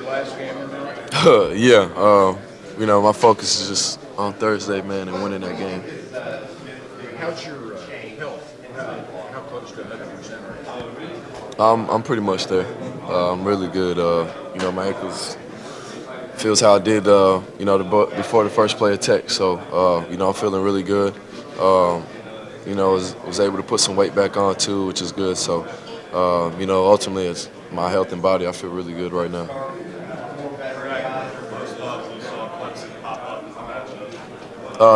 last game or not? Yeah, my focus is just on Thursday, man, and winning that game. How's your health? How close to 100% are you? I'm pretty much there. I'm really good. My ankles feels how I did, before the first play of Tech. So, I'm feeling really good. Um, was able to put some weight back on too, which is good. So, ultimately, it's my health and body. I feel really good right now.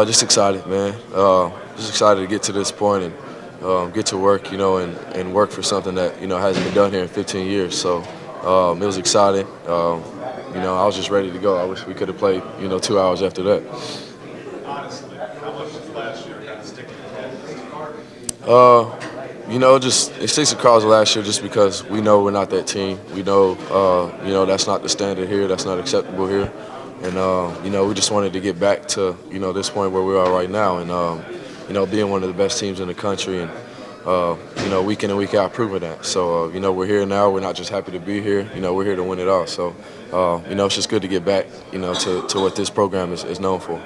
Just excited, man. Just excited to get to this point and get to work, and work for something that hasn't been done here in 15 years. So it was exciting. I was just ready to go. I wish we could have played, 2 hours after that. Honestly, how much does last year kind of stick in your head? Just it sticks across last year just because we know we're not that team. We know, that's not the standard here. That's not acceptable here. And, we just wanted to get back to, this point where we are right now and, being one of the best teams in the country and, week in and week out proving that. So, we're here now. We're not just happy to be here. We're here to win it all. So, it's just good to get back, to what this program is known for. Is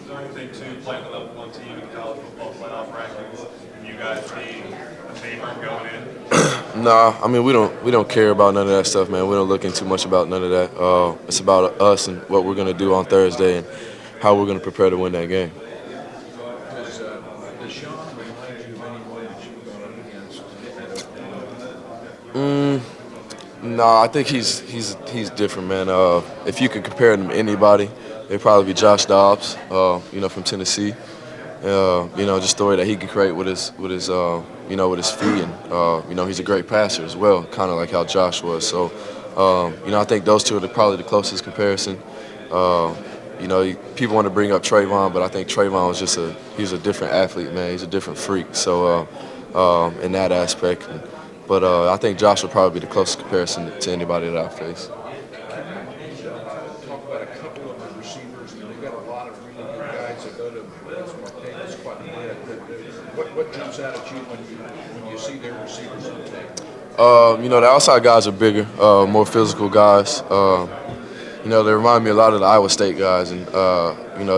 there anything to playing the level one team in college football playoff rankings and you guys being a favorite going in? Nah, I mean we don't care about none of that stuff, man. We don't look into much about none of that. It's about us and what we're gonna do on Thursday and how we're gonna prepare to win that game. Does Sean remind you of anyone that you've gone up against at Nah, I think he's different, man. If you could compare him to anybody, it'd probably be Josh Dobbs, from Tennessee. Just the way that he can create with his feet, and he's a great passer as well, kind of like how Josh was. So, I think those two are probably the closest comparison. People want to bring up Trayvon, but I think Trayvon was he's a different athlete, man. He's a different freak. So, in that aspect, but I think Josh would probably be the closest comparison to anybody that I face. talk about a couple of the receivers? They've got a lot of really good guys that go to Martinez quite a bit. What jumps out at you when you see their receivers on tape? The outside guys are bigger, more physical guys. They remind me a lot of the Iowa State guys, and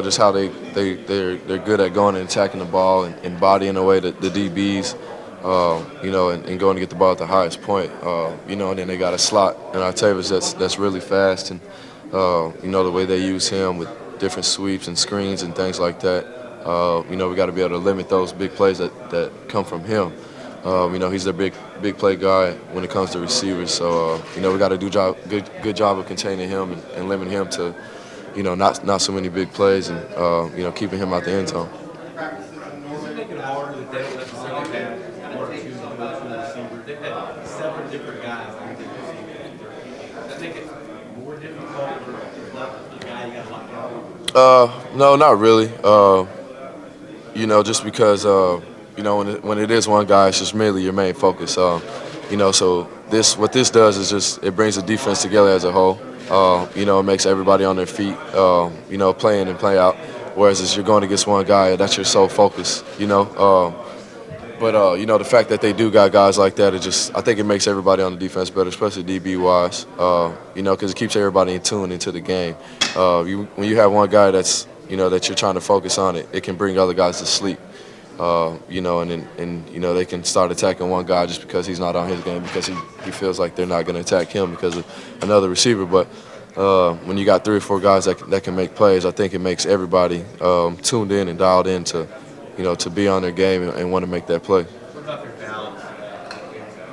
just how they're good at going and attacking the ball and bodying away the DBs. And going to get the ball at the highest point. And then they got a slot in Octavius that's really fast, and the way they use him with different sweeps and screens and things like that. We got to be able to limit those big plays that come from him. He's their big play guy when it comes to receivers. So we got to do good job of containing him and limiting him to not so many big plays and keeping him out the end zone. Does it make it harder that they don't necessarily have one or two go-to receivers? They've had several different guys on the receivers. Does that make it more difficult for the guy you got to lock down? No, not really. Just because when it is one guy, it's just merely your main focus. So what this does is just it brings the defense together as a whole. It makes everybody on their feet. Play in and play out. Whereas as you're going against one guy, that's your sole focus. But the fact that they do got guys like that, I think it makes everybody on the defense better, especially DB wise. Because it keeps everybody in tune into the game. When you have one guy that you're trying to focus on, it can bring other guys to sleep. And they can start attacking one guy just because he's not on his game because he feels like they're not going to attack him because of another receiver. But when you got 3 or 4 guys that can make plays, I think it makes everybody tuned in and dialed in to be on their game and want to make that play. What about their balance?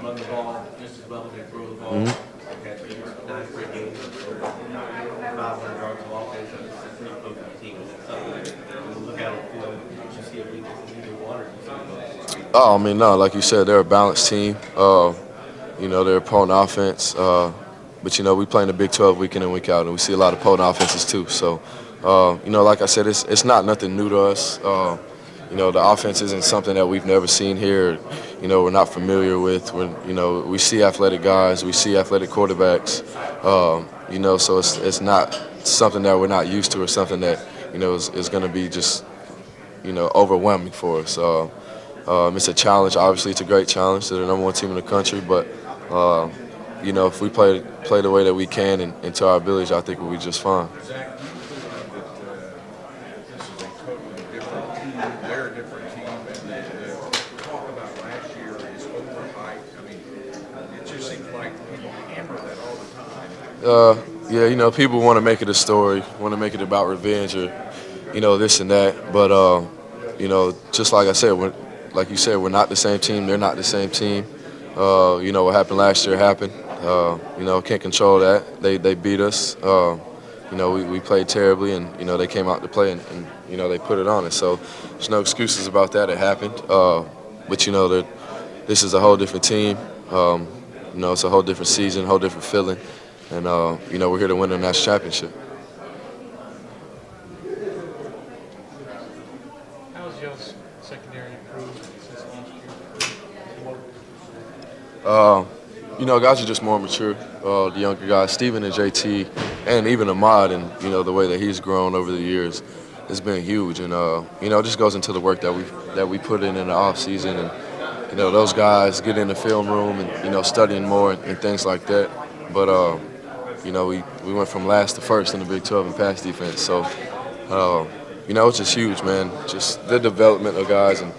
Run the ball just as well as they throw the ball. Okay, so you're 9 straight games, 500 yards of offense. That's pretty close to the team. Is that something that when you look at it, you see a weakness in either one, or do you see both? Oh, I mean, no, like you said, they're a balanced team. They're a potent offense. But, we play in the Big 12 week in and week out, and we see a lot of potent offenses too. So, like I said, it's not nothing new to us. The offense isn't something that we've never seen here. We're not familiar with. We see athletic guys, we see athletic quarterbacks. So it's not something that we're not used to or something that is going to be just overwhelming for us. It's a challenge. Obviously, it's a great challenge. They're the #1 team in the country, but you know, if we play the way that we can and to our abilities, I think we'll be just fine. Zach, do you believe that this is a totally different team? They're a different team, and the talk about last year is overhyped. I mean, it just seems like people hammer that all the time. Yeah, you know, people want to make it a story, want to make it about revenge or, you know, this and that. But, you know, just like I said, like you said, we're not the same team. They're not the same team. You know, what happened last year happened. You know, can't control that. They beat us. You know, we played terribly, and, you know, they came out to play, and you know, they put it on us. So there's no excuses about that. It happened. But, you know, this is a whole different team. You know, it's a whole different season, whole different feeling. And, you know, we're here to win the national championship. How has y'all's secondary improved since last year? You know, guys are just more mature, the younger guys. Steven and JT, and even Ahmad, and, you know, the way that he's grown over the years has been huge. And, you know, it just goes into the work that we put in the off season. And, you know, those guys get in the film room and, you know, studying more and things like that. But, you know, we went from last to first in the Big 12 in pass defense. So, you know, it's just huge, man. Just the development of guys and,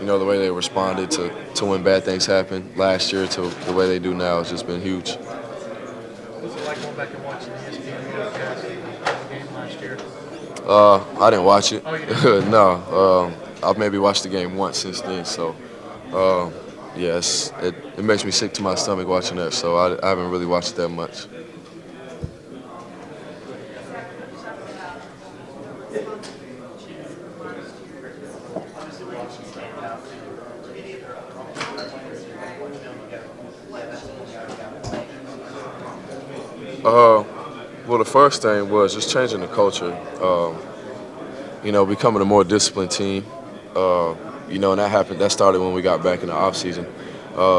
you know, the way they responded to when bad things happened last year to the way they do now has just been huge. What's it like going back and watching the ESPN broadcast of the game last year? I didn't watch it. Oh, you didn't? No. I've maybe watched the game once since then. So, yes, it makes me sick to my stomach watching that. So I haven't really watched it that much. Well, the first thing was just changing the culture. You know, becoming a more disciplined team. You know, and that started when we got back in the off season.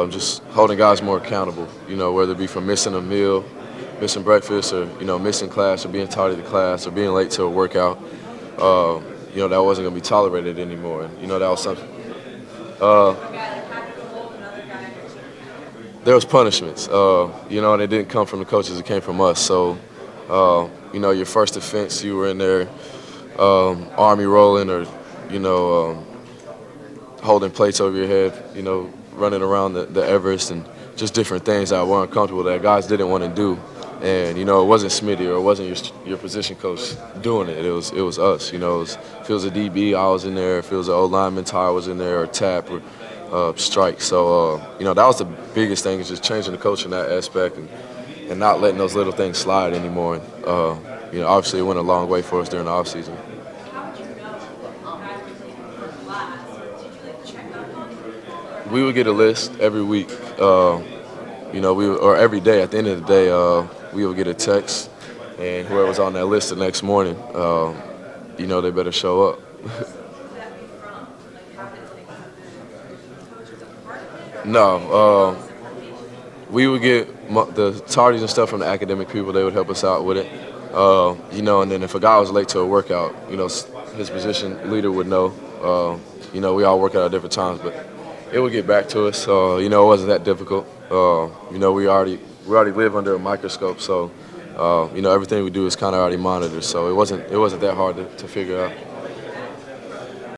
Just holding guys more accountable. You know, whether it be from missing a meal, missing breakfast, or, you know, missing class, or being tardy to class, or being late to a workout. You know, that wasn't gonna be tolerated anymore. And, you know, that was something. There was punishments, you know, and it didn't come from the coaches, it came from us. So, you know, your first offense, you were in there army rolling or, you know, holding plates over your head, you know, running around the Everest and just different things that were uncomfortable that guys didn't want to do. And, you know, it wasn't Smitty or it wasn't your position coach doing it. It was us, you know. If it was a DB, I was in there. If it was an O-lineman, Ty was in there, or Tap, or strike. So, you know, that was the biggest thing, is just changing the culture in that aspect and not letting those little things slide anymore. You know, obviously it went a long way for us during the offseason. We would get a list every week, you know, or every day. At the end of the day, we would get a text, and whoever's on that list the next morning, you know, they better show up. No, we would get the tardies and stuff from the academic people. They would help us out with it, you know. And then if a guy was late to a workout, you know, his position leader would know. You know, we all work out at different times, but it would get back to us. You know, it wasn't that difficult. You know, we already live under a microscope, so you know, everything we do is kind of already monitored. So it wasn't that hard to figure out.